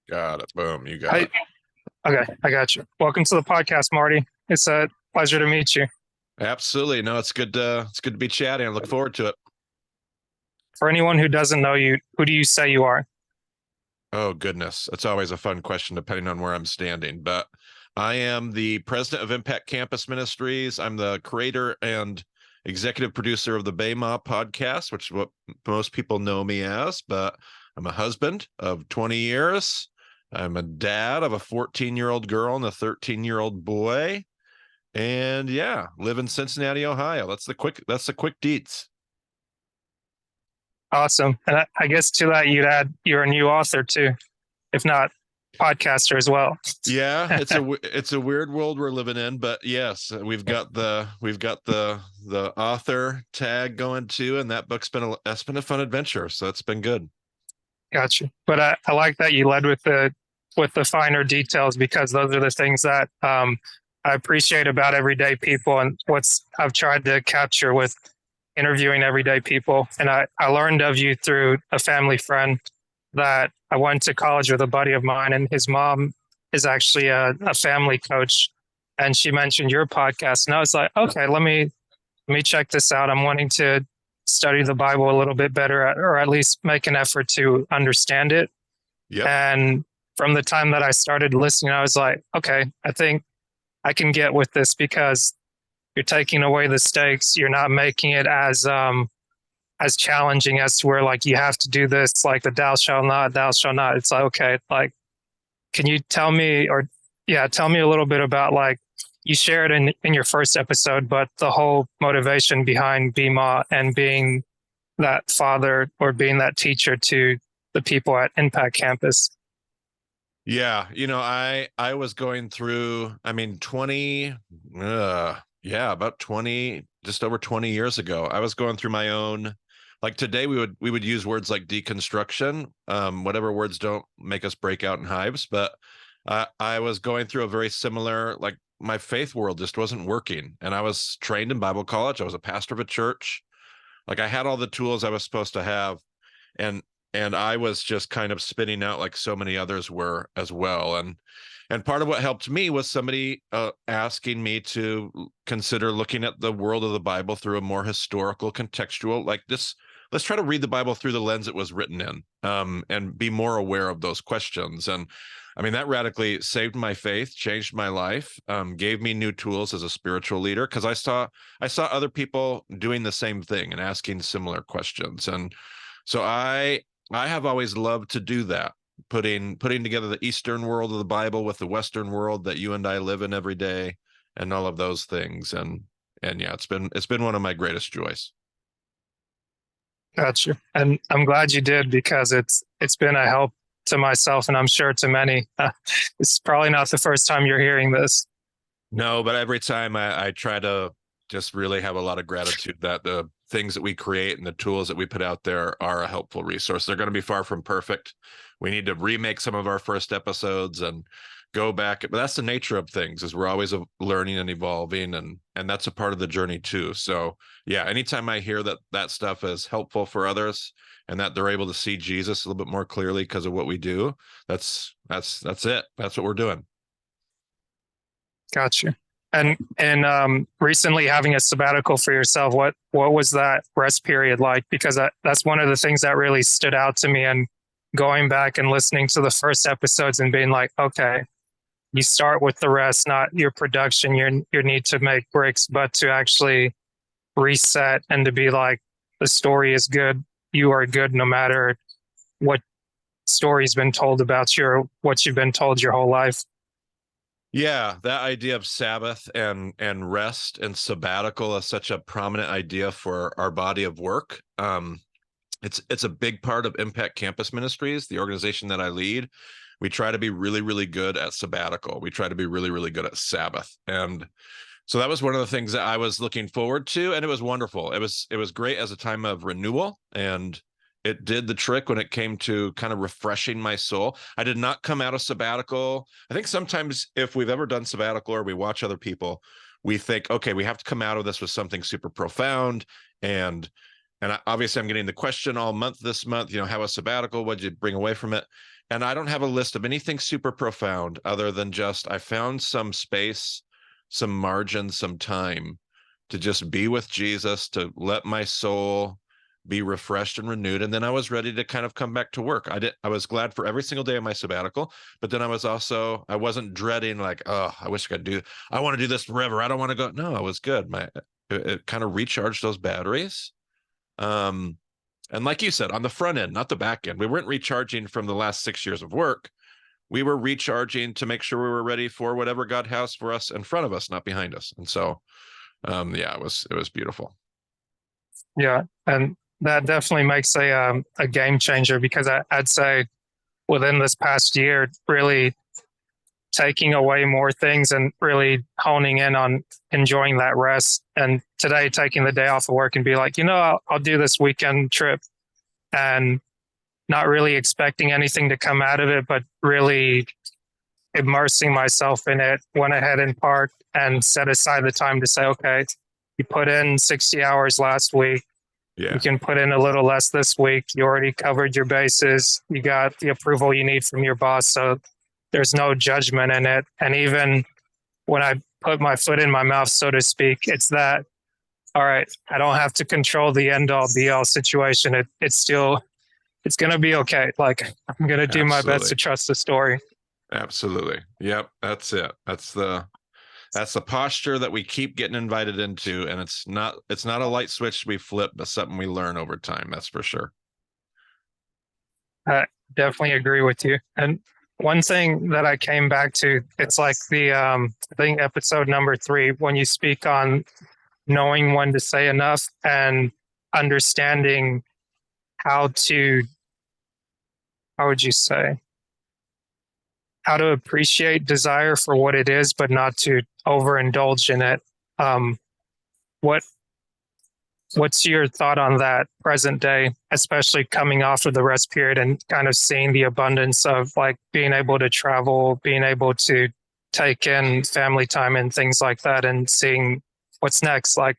Got it. Boom. You got Hi. it. Okay, I got you. Welcome to the podcast, Marty. It's a pleasure to meet you. Absolutely. No, it's good to be chatting. I look forward to it. For anyone who doesn't know you, who do you say you are? Oh goodness. That's always a fun question depending on where I'm standing. But I am the president of Impact Campus Ministries. I'm the creator and executive producer of the BEMA Podcast, which is what most people know me as, but I'm a husband of 20 years. I'm a dad of a 14-year-old girl and a 13-year-old boy. And yeah, live in Cincinnati, Ohio. That's the quick deets. Awesome. And I guess to that you'd add you're a new author too, if not podcaster as well. Yeah, it's a weird world we're living in, but yes, we've got the author tag going too, and that's been a fun adventure. So it's been good. Gotcha. But I like that you led with the finer details because those are the things that I appreciate about everyday people and what's I've tried to capture with interviewing everyday people. And I learned of you through a family friend that I went to college with a buddy of mine, and his mom is actually a family coach. And she mentioned your podcast. And I was like, okay, let me check this out. I'm wanting to study the Bible a little bit better, or at least make an effort to understand it. Yep. And from the time that I started listening, I was like, okay, I think I can get with this because you're taking away the stakes. You're not making it as challenging as to where like you have to do this, like the thou shalt not, thou shalt not. It's like, okay, like, can you tell me, or yeah, tell me a little bit about like you shared in your first episode, but the whole motivation behind BEMA and being that father or being that teacher to the people at Impact Campus. Yeah, I was going through, I mean, 20, about 20, just over 20 years ago. I was going through my own, like today we would use words like deconstruction, whatever words don't make us break out in hives, but I was going through a very similar, like my faith world just wasn't working. And I was trained in Bible college. I was a pastor of a church. Like I had all the tools I was supposed to have. And and I was just kind of spinning out like so many others were as well. And part of what helped me was somebody asking me to consider looking at the world of the Bible through a more historical, contextual, like this. Let's try to read the Bible through the lens it was written in, and be more aware of those questions. And I mean, that radically saved my faith, changed my life, gave me new tools as a spiritual leader because I saw other people doing the same thing and asking similar questions. And so I have always loved to do that, putting together the Eastern world of the Bible with the Western world that you and I live in every day, and all of those things. And yeah, it's been one of my greatest joys. Gotcha. And I'm glad you did because it's been a help to myself and I'm sure to many. It's probably not the first time you're hearing this. No, but every time I try to just really have a lot of gratitude that the things that we create and the tools that we put out there are a helpful resource. They're going to be far from perfect. We need to remake some of our first episodes and go back. But that's the nature of things, is we're always learning and evolving, and that's a part of the journey too. So yeah, anytime I hear that stuff is helpful for others and that they're able to see Jesus a little bit more clearly because of what we do, that's it. That's what we're doing. Gotcha. And recently having a sabbatical for yourself, what was that rest period like? Because that's one of the things that really stood out to me. And going back and listening to the first episodes and being like, okay, you start with the rest, not your production, your need to make bricks, but to actually reset and to be like, the story is good. You are good no matter what story's been told about you or what you've been told your whole life. Yeah, that idea of Sabbath and rest and sabbatical is such a prominent idea for our body of work. It's a big part of Impact Campus Ministries, the organization that I lead. We try to be really, really good at sabbatical. We try to be really, really good at Sabbath. And so that was one of the things that I was looking forward to, and it was wonderful. It was great as a time of renewal, and it did the trick when it came to kind of refreshing my soul. I did not come out of sabbatical. I think sometimes if we've ever done sabbatical or we watch other people, we think, okay, we have to come out of this with something super profound and obviously I'm getting the question all month this month, how was sabbatical? What'd you bring away from it? And I don't have a list of anything super profound other than just I found some space, some margin, some time to just be with Jesus, to let my soul be refreshed and renewed. And then I was ready to kind of come back to work. I was glad for every single day of my sabbatical, but then I wasn't dreading like, oh, I wish I want to do this forever. I don't want to go. No, I was good. It kind of recharged those batteries. And like you said, on the front end, not the back end, we weren't recharging from the last 6 years of work. We were recharging to make sure we were ready for whatever God has for us in front of us, not behind us. And so, it was beautiful. Yeah. And that definitely makes a game changer, because I'd say within this past year, really taking away more things and really honing in on enjoying that rest. And today, taking the day off of work and be like, I'll do this weekend trip, and not really expecting anything to come out of it, but really immersing myself in it. Went ahead and parked and set aside the time to say, okay, you put in 60 hours last week. Yeah. You can put in a little less this week. You already covered your bases. You got the approval you need from your boss. So there's no judgment in it. And even when I put my foot in my mouth, so to speak, it's that, all right, I don't have to control the end all be all situation. It's going to be okay. Like, I'm going to do my best to trust the story. Absolutely. Yep. That's it. That's the posture that we keep getting invited into. And it's not a light switch we flip, but something we learn over time. That's for sure. I definitely agree with you. And one thing that I came back to, it's like the, I think episode number 3, when you speak on knowing when to say enough and understanding how would you say, how to appreciate desire for what it is, but not to overindulge in it. What's your thought on that present day, especially coming off of the rest period and kind of seeing the abundance of like being able to travel, being able to take in family time and things like that, and seeing what's next? Like,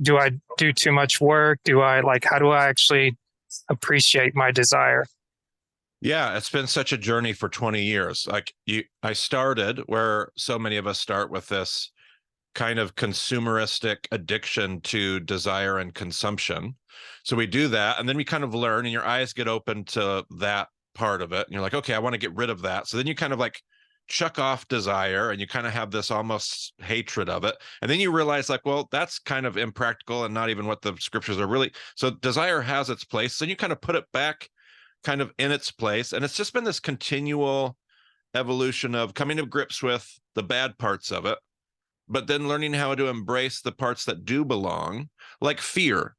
do I do too much work? How do I actually appreciate my desire? Yeah, it's been such a journey for 20 years. I started where so many of us start, with this kind of consumeristic addiction to desire and consumption. So we do that, and then we kind of learn, and your eyes get open to that part of it. And you're like, okay, I want to get rid of that. So then you kind of like chuck off desire, and you kind of have this almost hatred of it. And then you realize like, well, that's kind of impractical and not even what the scriptures are really. So desire has its place. Then you kind of put it back kind of in its place. And it's just been this continual evolution of coming to grips with the bad parts of it, but then learning how to embrace the parts that do belong, like fear.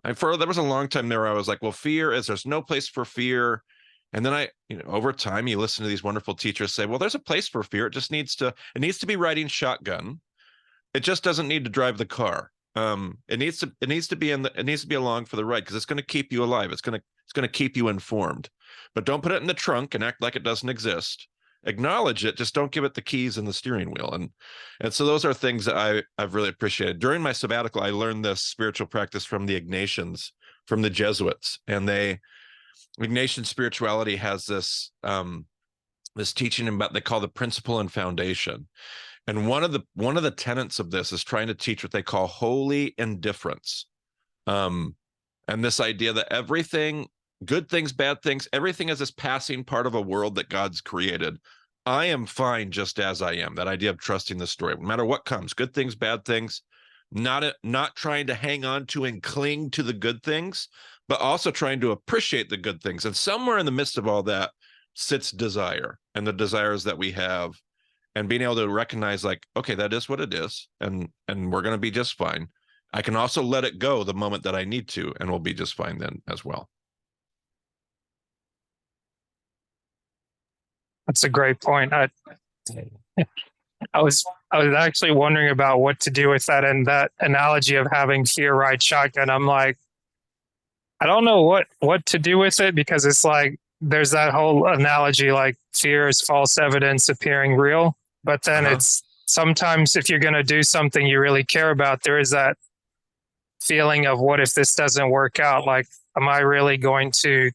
There was a long time there where I was like, well, there's no place for fear. And then over time, you listen to these wonderful teachers say, well, there's a place for fear. It needs to be riding shotgun. It just doesn't need to drive the car. It needs to be along for the ride, because it's going to keep you alive. It's going to keep you informed, but don't put it in the trunk and act like it doesn't exist. Acknowledge it, just don't give it the keys and the steering wheel. And so those are things that I've really appreciated. During my sabbatical, I learned this spiritual practice from the Ignatians, from the Jesuits. And Ignatian spirituality has this teaching about, they call the principle and foundation. And one of the tenets of this is trying to teach what they call holy indifference. And this idea that everything, good things, bad things, everything is this passing part of a world that God's created. I am fine just as I am. That idea of trusting the story, no matter what comes, good things, bad things, not trying to hang on to and cling to the good things, but also trying to appreciate the good things. And somewhere in the midst of all that sits desire, and the desires that we have, and being able to recognize like, okay, that is what it is. And we're going to be just fine. I can also let it go the moment that I need to, and we'll be just fine then as well. That's a great point. I was actually wondering about what to do with that, and that analogy of having fear ride shotgun. I'm like, I don't know what to do with it, because it's like there's that whole analogy like fear is false evidence appearing real. But then it's sometimes if you're going to do something you really care about, there is that feeling of what if this doesn't work out? Like, am I really going to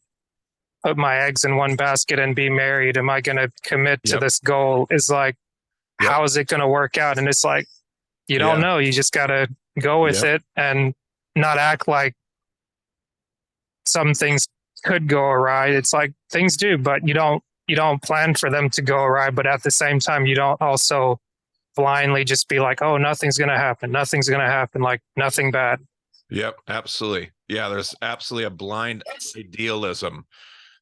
put my eggs in one basket and be married? Am I going to commit to Yep. this goal? Is like, Yep. how is it going to work out? And it's like, you don't Yeah. know. You just got to go with Yep. it and not act like some things could go awry. It's like things do, but you don't plan for them to go awry. But at the same time, you don't also blindly just be like, oh, nothing's going to happen. Nothing's going to happen. Like nothing bad. Yep. Absolutely. Yeah. There's absolutely a blind idealism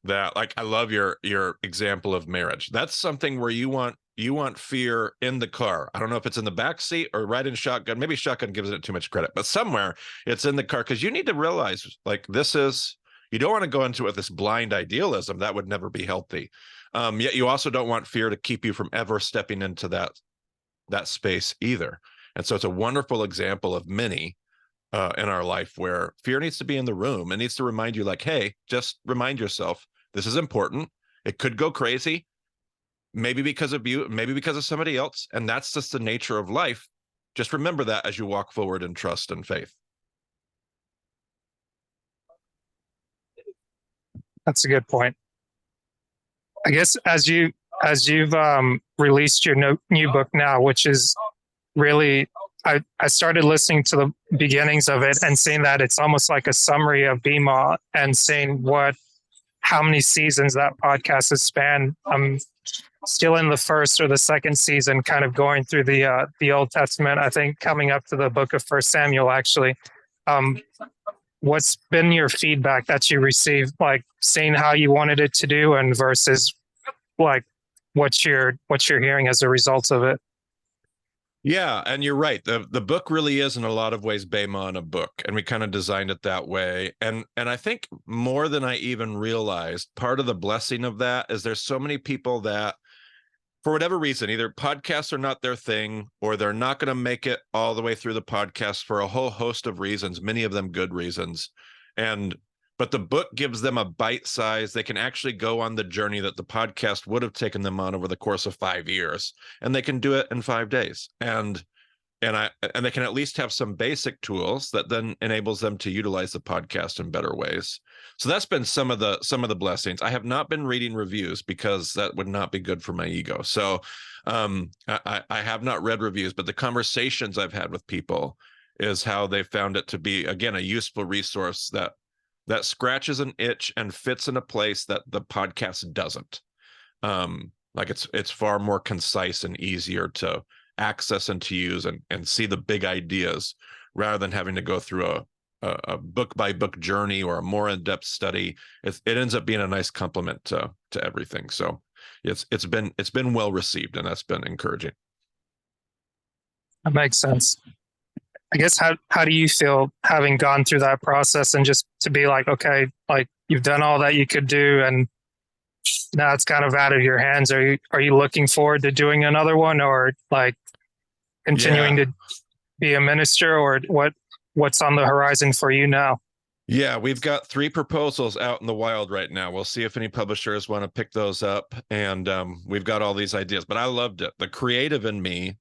that, like, I love your example of marriage. That's something where you want fear in the car. I don't know if it's in the back seat or right in shotgun. Maybe shotgun gives it too much credit, but somewhere it's in the car, because you need to realize, like, you don't want to go into it with this blind idealism. That would never be healthy. Yet you also don't want fear to keep you from ever stepping into that space either. And so it's a wonderful example of many in our life where fear needs to be in the room. It needs to remind you, like, hey, just remind yourself, this is important. It could go crazy, maybe because of you, maybe because of somebody else. And that's just the nature of life. Just remember that as you walk forward in trust and faith. That's a good point. I guess as you've released your new book now, which is really, I started listening to the beginnings of it and seeing that it's almost like a summary of BEMA and seeing how many seasons that podcast has spanned. I'm still in the first or the second season, kind of going through the Old Testament. I think coming up to the book of First Samuel, actually. What's been your feedback that you received, like seeing how you wanted it to do and versus like what you're hearing as a result of it? Yeah, and you're right. The book really is in a lot of ways BEMA in a book, and we kind of designed it that way. And I think more than I even realized, part of the blessing of that is there's so many people that, for whatever reason, either podcasts are not their thing, or they're not going to make it all the way through the podcast for a whole host of reasons, many of them good reasons. But the book gives them a bite size. They can actually go on the journey that the podcast would have taken them on over the course of 5 years, and they can do it in 5 days. And they can at least have some basic tools that then enables them to utilize the podcast in better ways. So that's been some of the blessings. I have not been reading reviews because that would not be good for my ego. So I have not read reviews, but the conversations I've had with people is how they found it to be, again, a useful resource that scratches an itch and fits in a place that the podcast doesn't. Like it's far more concise and easier to access and to use and see the big ideas, rather than having to go through a book by book journey or a more in-depth study. It ends up being a nice complement to everything. So it's been well received, and that's been encouraging. That makes sense. I guess how do you feel having gone through that process and just to be like, okay, like you've done all that you could do and now it's kind of out of your hands. Are you looking forward to doing another one, or like continuing to be a minister, or what's on the horizon for you now? Yeah, we've got 3 proposals out in the wild right now. We'll see if any publishers want to pick those up. And we've got all these ideas, but I loved it. The creative in me,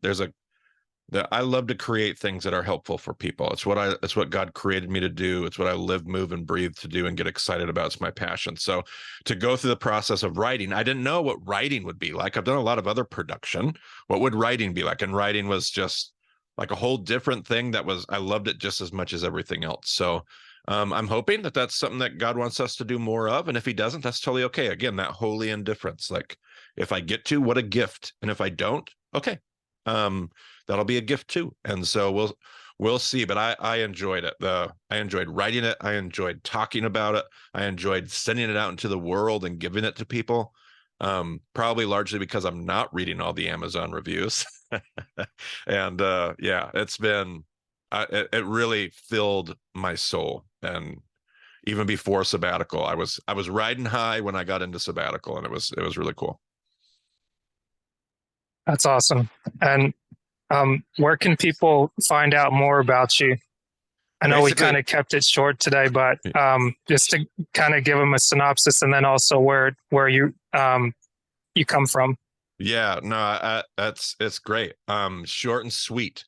I love to create things that are helpful for people. It's what God created me to do. It's what I live, move, and breathe to do and get excited about. It's my passion. So to go through the process of writing, I didn't know what writing would be like. I've done a lot of other production. What would writing be like? And writing was just like a whole different thing I loved it just as much as everything else. So I'm hoping that that's something that God wants us to do more of. And if he doesn't, that's totally okay. Again, that holy indifference. Like, if I get to, what a gift. And if I don't, okay. That'll be a gift too. And so we'll see. But I enjoyed it. I enjoyed writing it. I enjoyed talking about it. I enjoyed sending it out into the world and giving it to people. Probably largely because I'm not reading all the Amazon reviews. And yeah, it really filled my soul. And even before sabbatical, I was riding high when I got into sabbatical, and it was really cool. That's awesome. And where can people find out more about you? I know we kind of kept it short today, but just to kind of give them a synopsis, and then also where you come from. Yeah, no, it's great. Short and sweet.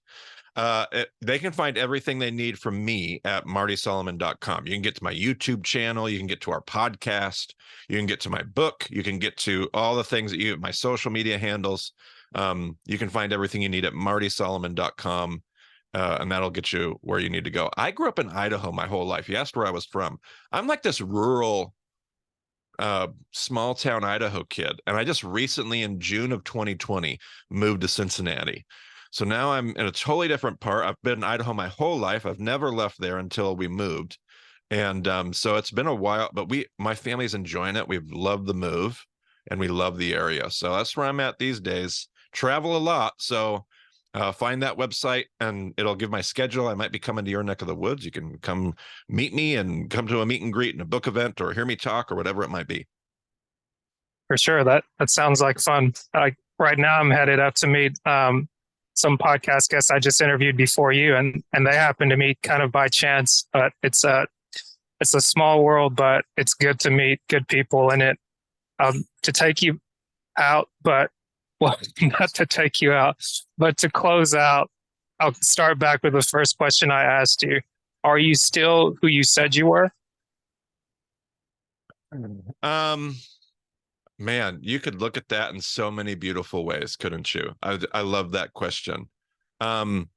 They can find everything they need from me at martysolomon.com. You can get to my YouTube channel. You can get to our podcast. You can get to my book. You can get to all the things that my social media handles. You can find everything you need at martysolomon.com. And that'll get you where you need to go. I grew up in Idaho my whole life. You asked where I was from. I'm like this rural, small town Idaho kid. And I just recently in June of 2020 moved to Cincinnati. So now I'm in a totally different part. I've been in Idaho my whole life. I've never left there until we moved. And so it's been a while, but my family's enjoying it. We've loved the move and we love the area. So that's where I'm at these days. Travel a lot. So find that website and it'll give my schedule. I might be coming to your neck of the woods. You can come meet me and come to a meet and greet and a book event or hear me talk or whatever it might be. For sure. That sounds like fun. Right now I'm headed up to meet some podcast guests I just interviewed before you, and they happen to meet kind of by chance. But it's a small world, but it's good to meet good people in it. To take you out, but well, not to take you out, but to close out, I'll start back with the first question I asked you. Are you still who you said you were? Man, you could look at that in so many beautiful ways, couldn't you? I love that question. Am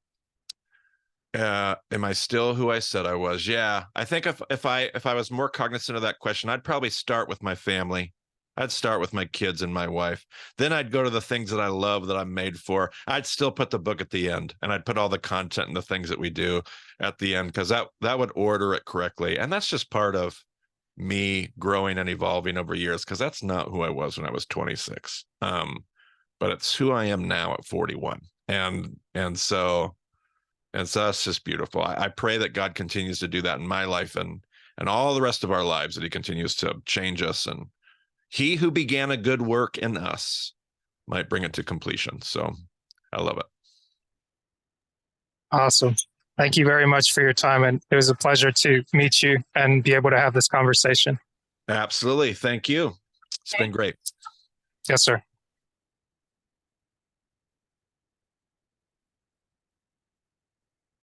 I still who I said I was? Yeah. I think if I was more cognizant of that question, I'd probably start with my family. I'd start with my kids and my wife. Then I'd go to the things that I love that I'm made for. I'd still put the book at the end, and I'd put all the content and the things that we do at the end, because that would order it correctly. And that's just part of me growing and evolving over years, because that's not who I was when I was 26. But it's who I am now at 41. And so that's just beautiful. I pray that God continues to do that in my life and all the rest of our lives, that he continues to change us, and he who began a good work in us might bring it to completion. So I love it. Awesome. Thank you very much for your time. And it was a pleasure to meet you and be able to have this conversation. Absolutely. Thank you. It's been great. Yes, sir.